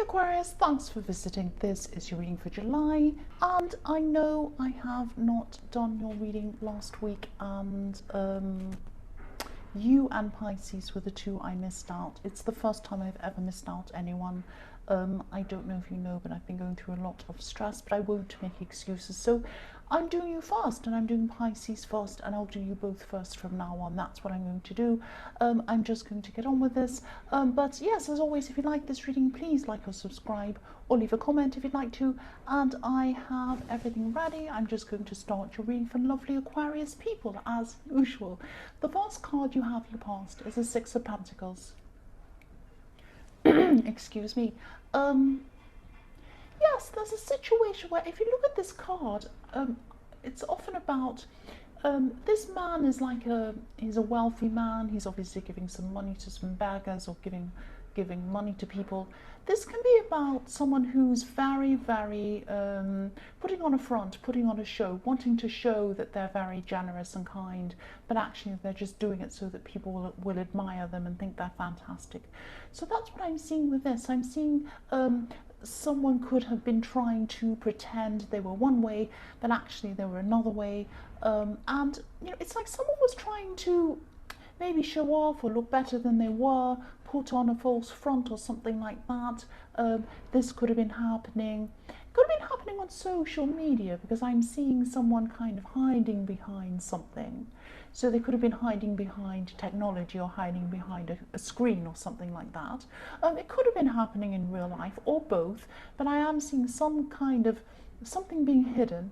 Aquarius, thanks for visiting. This is your reading for July, and I know I have not done your reading last week, and you and Pisces were the two I missed out. It's the first time I've ever missed out anyone. I don't know if you know, but I've been going through a lot of stress, but I won't make excuses. So I'm doing you first, and I'm doing Pisces first, and I'll do you both first from now on. That's what I'm going to do. I'm just going to get on with this. But yes, as always, if you like this reading, please like or subscribe, or leave a comment if you'd like to. And I have everything ready. I'm just going to start your reading for lovely Aquarius people, as usual. The first card you have your past is the Six of Pentacles. Excuse me. Yes, there's a situation where if you look at this card, it's often about this man is like he's a wealthy man. He's obviously giving some money to some beggars, or giving money to people. This can be about someone who's very putting on a front, putting on a show, wanting to show that they're very generous and kind, but actually they're just doing it so that people will admire them and think they're fantastic. So that's what I'm seeing with this. I'm seeing someone could have been trying to pretend they were one way, but actually they were another way. And you know, it's like someone was trying to maybe show off or look better than they were, put on a false front or something like that. This could have been happening. Could have been happening on social media, because I'm seeing someone kind of hiding behind something. So they could have been hiding behind technology, or hiding behind a screen or something like that. It could have been happening in real life, or both, but I am seeing some kind of something being hidden.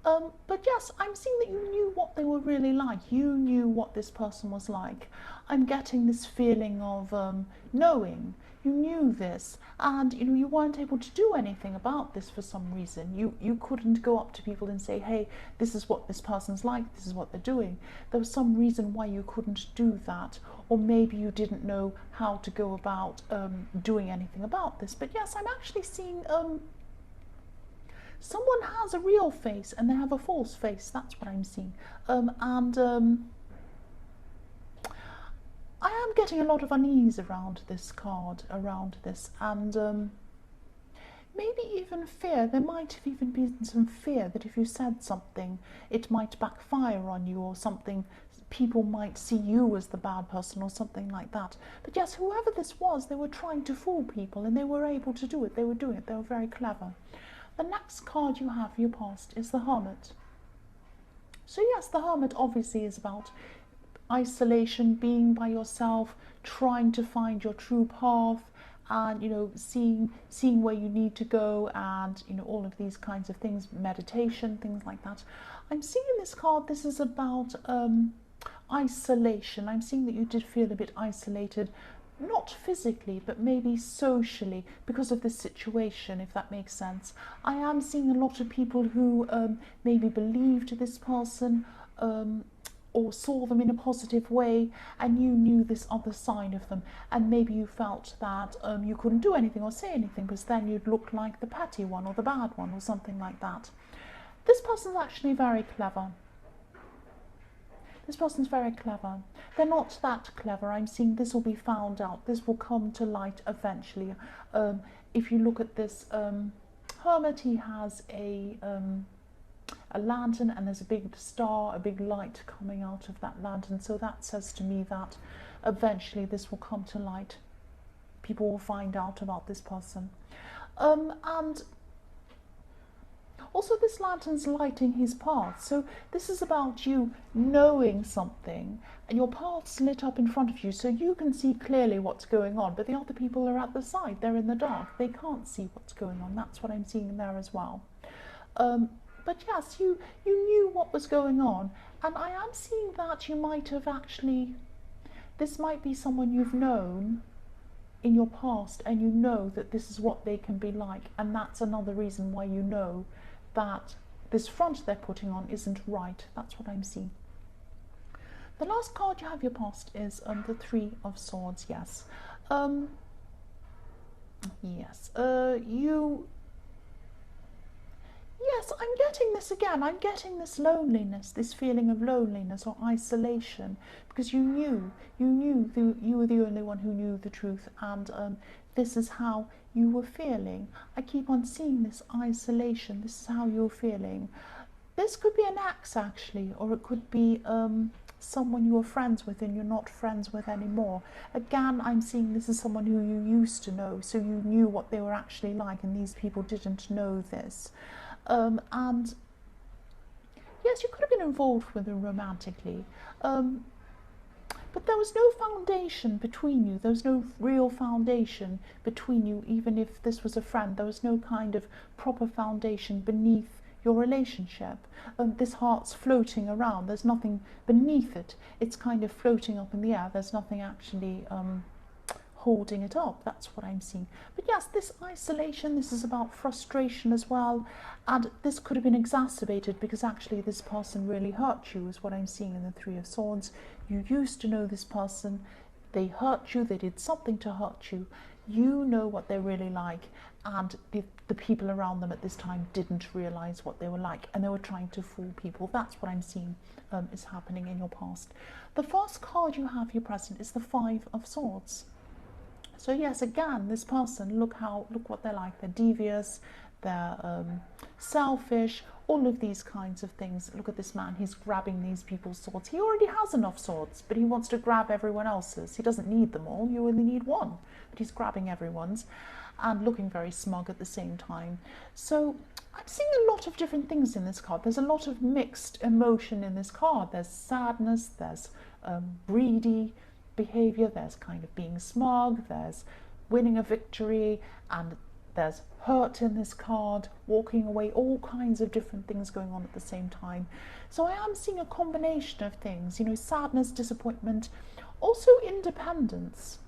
But yes, I'm seeing that you knew what they were really like. You knew what this person was like. I'm getting this feeling of knowing. You knew this, and you know, you weren't able to do anything about this for some reason. You couldn't go up to people and say, hey, this is what this person's like, this is what they're doing. There was some reason why you couldn't do that, or maybe you didn't know how to go about doing anything about this. But yes, I'm actually seeing someone has a real face and they have a false face. That's what I'm seeing. I am getting a lot of unease around this card, around this, and maybe even fear. There might have even been some fear that if you said something, it might backfire on you, or something. People might see you as the bad person, or something like that. But yes, whoever this was, they were trying to fool people, and they were able to do it. They were doing it. They were very clever. The next card you have for your past is the Hermit. So yes, the Hermit obviously is about isolation, being by yourself, trying to find your true path, and you know, seeing where you need to go, and you know, all of these kinds of things, meditation, things like that. I'm seeing in this card, this is about isolation. I'm seeing that you did feel a bit isolated, not physically, but maybe socially, because of this situation, if that makes sense. I am seeing a lot of people who maybe believed this person, or saw them in a positive way, and you knew this other side of them, and maybe you felt that you couldn't do anything or say anything, because then you'd look like the petty one or the bad one or something like that. This person's actually very clever. This person's very clever. They're not that clever. I'm seeing this will be found out. This will come to light eventually. If you look at this Hermit, he has a lantern, and there's a big star, a big light coming out of that lantern. So that says to me that eventually this will come to light. People will find out about this person. And also, this lantern's lighting his path. So this is about you knowing something, and your path's lit up in front of you, so you can see clearly what's going on, but the other people are at the side. They're in the dark. They can't see what's going on. That's what I'm seeing there as well. But yes, you knew what was going on, and I am seeing that you might have actually, this might be someone you've known in your past, and you know that this is what they can be like, and that's another reason why you know that this front they're putting on isn't right. That's what I'm seeing. The last card you have your past is the Three of Swords. Yes. Yes, I'm getting this again. I'm getting this loneliness, this feeling of loneliness or isolation, because you were the only one who knew the truth, and this is how you were feeling. I keep on seeing this isolation. This is how you're feeling. This could be an ex, actually, or it could be someone you were friends with and you're not friends with anymore. Again, I'm seeing this is someone who you used to know, so you knew what they were actually like, and these people didn't know this. And yes, you could have been involved with them romantically, but there was no foundation between you. There was no real foundation between you, even if this was a friend. There was no kind of proper foundation beneath your relationship. This heart's floating around. There's nothing beneath it. It's kind of floating up in the air. There's nothing actually holding it up. That's what I'm seeing. But yes, this isolation, this is about frustration as well, and this could have been exacerbated because actually this person really hurt you, is what I'm seeing in the Three of Swords. You used to know this person, they hurt you, they did something to hurt you. You know what they're really like, and the people around them at this time didn't realize what they were like, and they were trying to fool people. That's what I'm seeing is happening in your past. The first card you have, your present, is the Five of Swords. So yes, again, this person, look what they're like. They're devious, they're selfish, all of these kinds of things. Look at this man, he's grabbing these people's swords. He already has enough swords, but he wants to grab everyone else's. He doesn't need them all, you only need one, but he's grabbing everyone's and looking very smug at the same time. So I'm seeing a lot of different things in this card. There's a lot of mixed emotion in this card. There's sadness, there's greedy behavior, there's kind of being smug, there's winning a victory, and there's hurt in this card, walking away, all kinds of different things going on at the same time. So I am seeing a combination of things, you know, sadness, disappointment, also independence.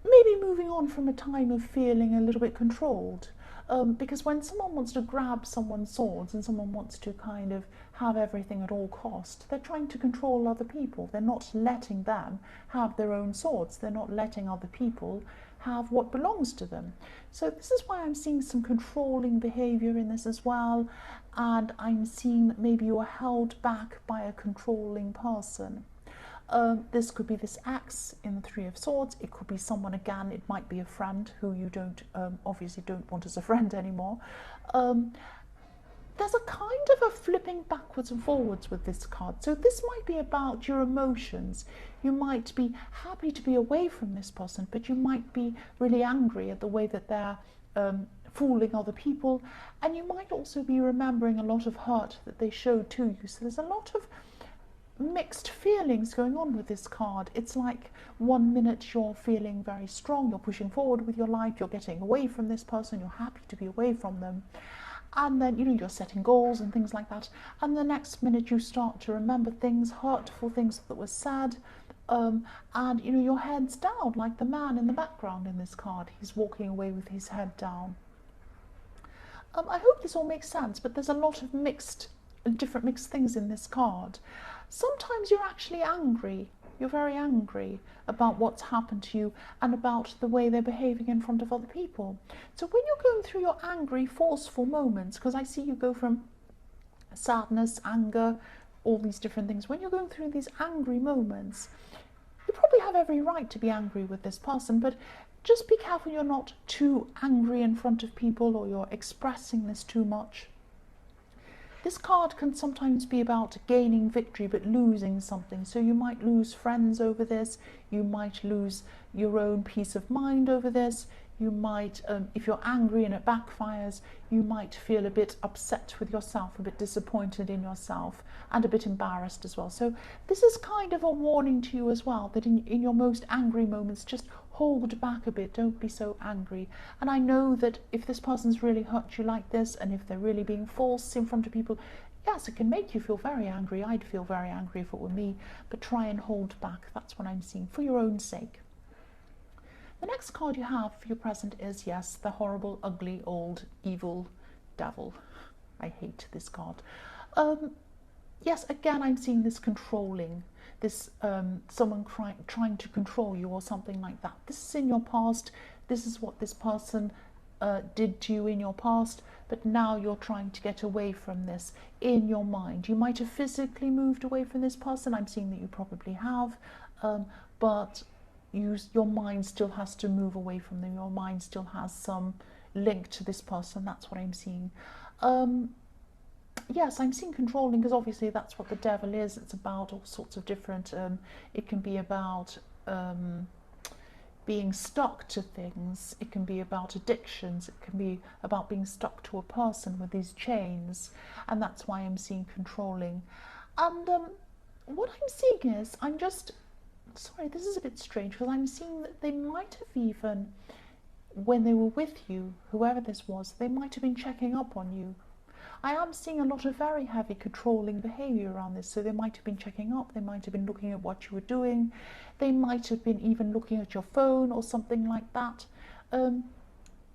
Maybe moving on from a time of feeling a little bit controlled. Because when someone wants to grab someone's swords and someone wants to kind of have everything at all cost, they're trying to control other people. They're not letting them have their own swords. They're not letting other people have what belongs to them. So this is why I'm seeing some controlling behavior in this as well. And I'm seeing that maybe you are held back by a controlling person. This could be this ex in the Three of Swords. It could be someone, again, it might be a friend who you don't obviously don't want as a friend anymore. There's a kind of a flipping backwards and forwards with this card. So this might be about your emotions. You might be happy to be away from this person, but you might be really angry at the way that they're fooling other people. And you might also be remembering a lot of hurt that they showed to you. So there's a lot of mixed feelings going on with this card. It's like 1 minute you're feeling very strong, you're pushing forward with your life, you're getting away from this person, you're happy to be away from them, and then, you know, you're setting goals and things like that, and the next minute you start to remember things, hurtful things that were said, and, you know, your head's down, like the man in the background in this card. He's walking away with his head down. I hope this all makes sense, but there's a lot of different mixed things in this card. Sometimes you're actually angry. You're very angry about what's happened to you and about the way they're behaving in front of other people. So when you're going through your angry, forceful moments, because I see you go from sadness, anger, all these different things, when you're going through these angry moments, you probably have every right to be angry with this person, but just be careful you're not too angry in front of people or you're expressing this too much. This card can sometimes be about gaining victory but losing something. So you might lose friends over this, you might lose your own peace of mind over this, you might, if you're angry and it backfires, you might feel a bit upset with yourself, a bit disappointed in yourself, and a bit embarrassed as well. So this is kind of a warning to you as well, that in your most angry moments, just hold back a bit, don't be so angry. And I know that if this person's really hurt you like this, and if they're really being false in front of people, yes, it can make you feel very angry. I'd feel very angry if it were me, but try and hold back. That's what I'm seeing, for your own sake. The next card you have for your present is, yes, the horrible, ugly, old, evil devil. I hate this card. Yes, again, I'm seeing this controlling, this someone trying to control you or something like that. This is in your past. This is what this person did to you in your past, but now you're trying to get away from this in your mind. You might have physically moved away from this person. I'm seeing that you probably have, but your mind still has to move away from them. Your mind still has some link to this person. That's what I'm seeing. Yes, I'm seeing controlling, because obviously that's what the devil is. It's about all sorts of different, it can be about being stuck to things, it can be about addictions, it can be about being stuck to a person with these chains, and that's why I'm seeing controlling. And what I'm seeing is, I'm just, sorry, this is a bit strange, because I'm seeing that they might have even, when they were with you, whoever this was, they might have been checking up on you. I am seeing a lot of very heavy controlling behaviour around this. So they might have been checking up, they might have been looking at what you were doing, they might have been even looking at your phone or something like that.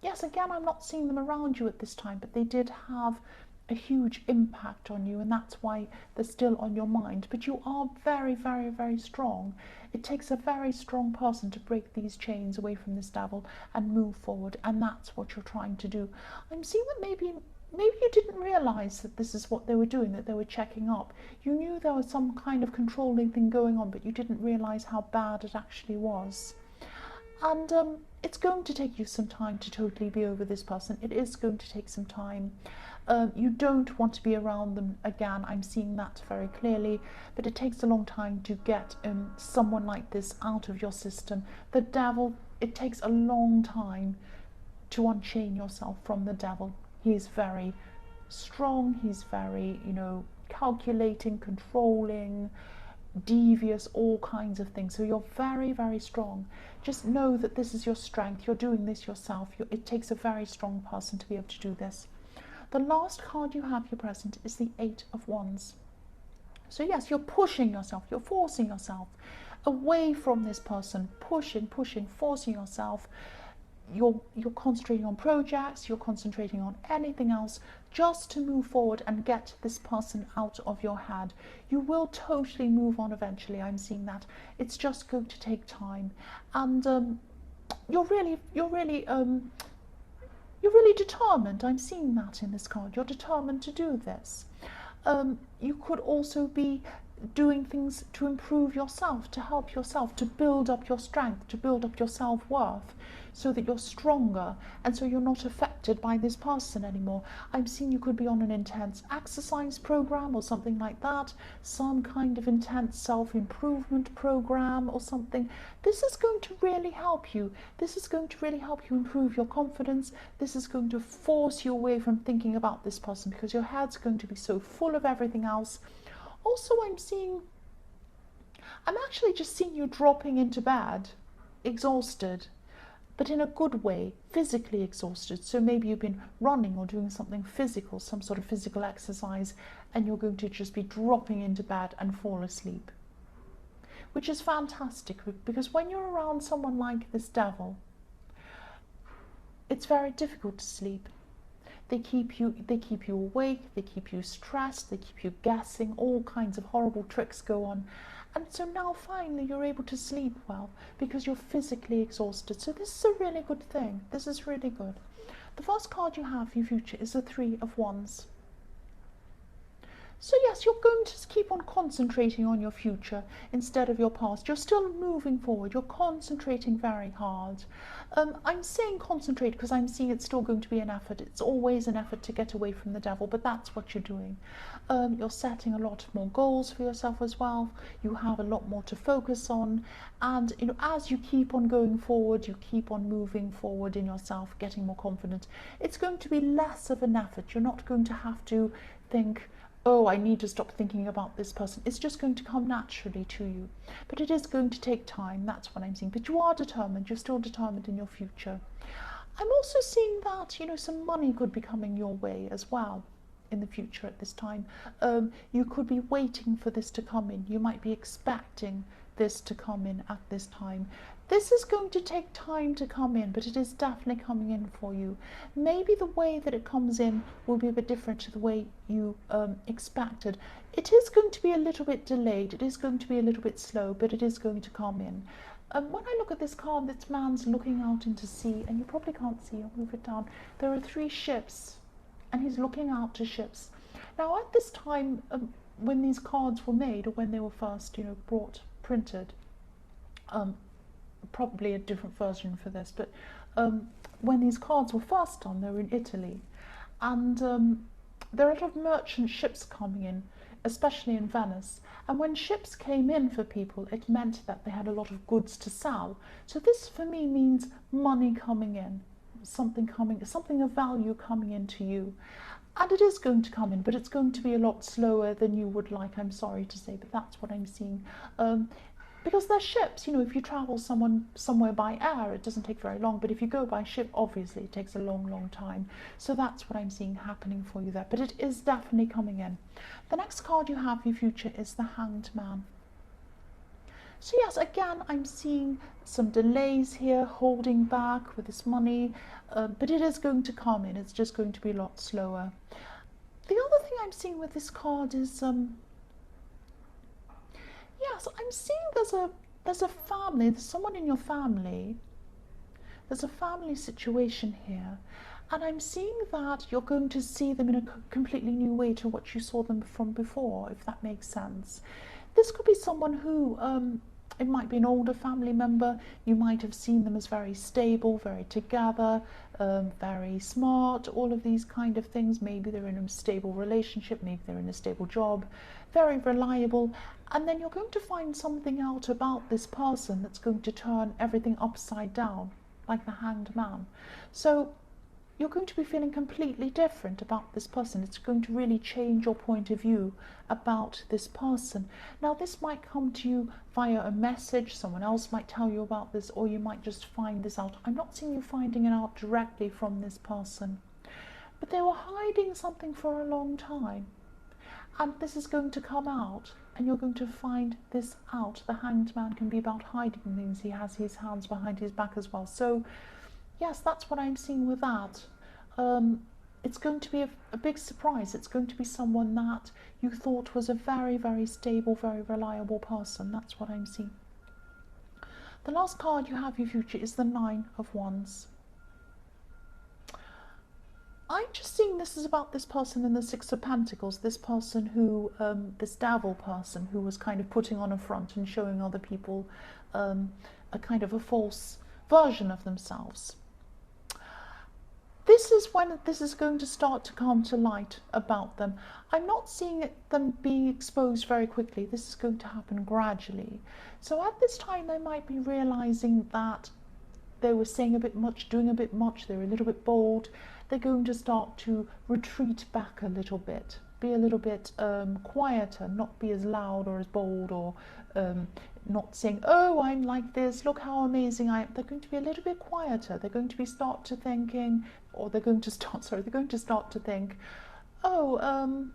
Yes, again, I'm not seeing them around you at this time, but they did have a huge impact on you, and that's why they're still on your mind. But you are very, very, very strong. It takes a very strong person to break these chains away from this devil and move forward, and that's what you're trying to do. I'm seeing that maybe you didn't realise that this is what they were doing, that they were checking up. You knew there was some kind of controlling thing going on, but you didn't realise how bad it actually was. And it's going to take you some time to totally be over this person. It is going to take some time. You don't want to be around them again. I'm seeing that very clearly. But it takes a long time to get someone like this out of your system. The devil, it takes a long time to unchain yourself from the devil. He's very strong, he's very, calculating, controlling, devious, all kinds of things. So you're very, very strong. Just know that this is your strength. You're doing this yourself. It takes a very strong person to be able to do this. The last card you have here present is the Eight of Wands. So yes, you're pushing yourself, you're forcing yourself away from this person, pushing, forcing yourself. You're concentrating on projects, you're concentrating on anything else just to move forward and get this person out of your head. You will totally move on eventually. I'm seeing that. It's just going to take time, and you're really determined. I'm seeing that in this card. You're determined to do this. You could also be doing things to improve yourself, to help yourself, to build up your strength, to build up your self-worth, so that you're stronger and so you're not affected by this person anymore. I'm seeing you could be on an intense exercise program or something like that, some kind of intense self-improvement program or something. This is going to really help you. This is going to really help you improve your confidence. This is going to force you away from thinking about this person, because your head's going to be so full of everything else. Also, I'm actually just seeing you dropping into bed, exhausted, but in a good way, physically exhausted. So maybe you've been running or doing something physical, some sort of physical exercise, and you're going to just be dropping into bed and fall asleep. Which is fantastic, because when you're around someone like this devil, it's very difficult to sleep. They keep you awake, they keep you stressed, they keep you guessing, all kinds of horrible tricks go on. And so now finally you're able to sleep well because you're physically exhausted. So this is a really good thing. This is really good. The first card you have for your future is the Three of Wands. So yes, you're going to keep on concentrating on your future instead of your past. You're still moving forward. You're concentrating very hard. I'm saying concentrate because I'm seeing it's still going to be an effort. It's always an effort to get away from the devil, but that's what you're doing. You're setting a lot more goals for yourself as well. You have a lot more to focus on. And as you keep on going forward, you keep on moving forward in yourself, getting more confident. It's going to be less of an effort. You're not going to have to think, oh, I need to stop thinking about this person. It's just going to come naturally to you. But it is going to take time. That's what I'm seeing. But you are determined. You're still determined in your future. I'm also seeing that, some money could be coming your way as well in the future at this time. You could be waiting for this to come in. You might be expecting this to come in at this time. This is going to take time to come in, but it is definitely coming in for you. Maybe the way that it comes in will be a bit different to the way you expected. It is going to be a little bit delayed. It is going to be a little bit slow, but it is going to come in. When I look at this card, this man's looking out into sea, and you probably can't see, I'll move it down. There are 3 ships, and he's looking out to ships. Now, at this time, when these cards were made, or when they were first, printed, probably a different version for this, but when these cards were first done, they were in Italy, and there are a lot of merchant ships coming in, especially in Venice, and when ships came in for people, it meant that they had a lot of goods to sell. So this for me means money coming in, something of value coming into you. And it is going to come in, but it's going to be a lot slower than you would like, I'm sorry to say, but that's what I'm seeing. Because they're ships, if you travel somewhere by air, it doesn't take very long, but if you go by ship, obviously it takes a long, long time. So that's what I'm seeing happening for you there, but it is definitely coming in. The next card you have for your future is the Hanged Man. So yes, again, I'm seeing some delays here, holding back with this money, but it is going to come in. It's just going to be a lot slower. The other thing I'm seeing with this card is, yes, I'm seeing there's a family, there's someone in your family. There's a family situation here, and I'm seeing that you're going to see them in a completely new way to what you saw them from before, if that makes sense. This could be someone who, it might be an older family member. You might have seen them as very stable, very together, very smart, all of these kind of things. Maybe they're in a stable relationship, maybe they're in a stable job, very reliable. And then you're going to find something out about this person that's going to turn everything upside down, like the Hanged Man. So you're going to be feeling completely different about this person. It's going to really change your point of view about this person. Now, this might come to you via a message. Someone else might tell you about this, or you might just find this out. I'm not seeing you finding it out directly from this person, but they were hiding something for a long time, and this is going to come out, and you're going to find this out. The Hanged Man can be about hiding things. He has his hands behind his back as well. So yes, that's what I'm seeing with that. It's going to be a big surprise. It's going to be someone that you thought was a very, very stable, very reliable person. That's what I'm seeing. The last card you have for your future is the 9 of Wands. I'm just seeing this is about this person in the 6 of Pentacles, this person who, this devil person who was kind of putting on a front and showing other people a kind of a false version of themselves. This is when this is going to start to come to light about them. I'm not seeing them being exposed very quickly. This is going to happen gradually. So at this time, they might be realizing that they were saying a bit much, doing a bit much, they're a little bit bold. They're going to start to retreat back a little bit, be a little bit quieter, not be as loud or as bold, or not saying, oh, I'm like this, look how amazing I am. They're going to be a little bit quieter. They're going to be they're going to start to think, oh,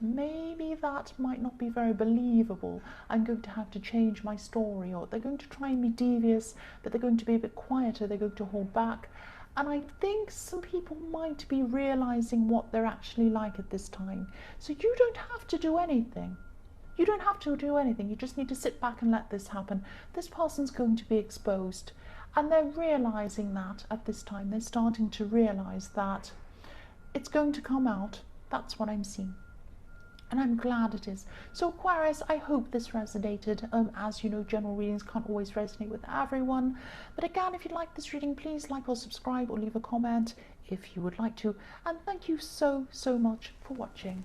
maybe that might not be very believable. I'm going to have to change my story. Or they're going to try and be devious, but they're going to be a bit quieter. They're going to hold back. And I think some people might be realizing what they're actually like at this time. So you don't have to do anything. You don't have to do anything. You just need to sit back and let this happen. This person's going to be exposed. And they're realizing that at this time. They're starting to realize that it's going to come out. That's what I'm seeing. And I'm glad it is. So Aquarius, I hope this resonated. As you know, general readings can't always resonate with everyone. But again, if you like this reading, please like or subscribe or leave a comment if you would like to. And thank you so, so much for watching.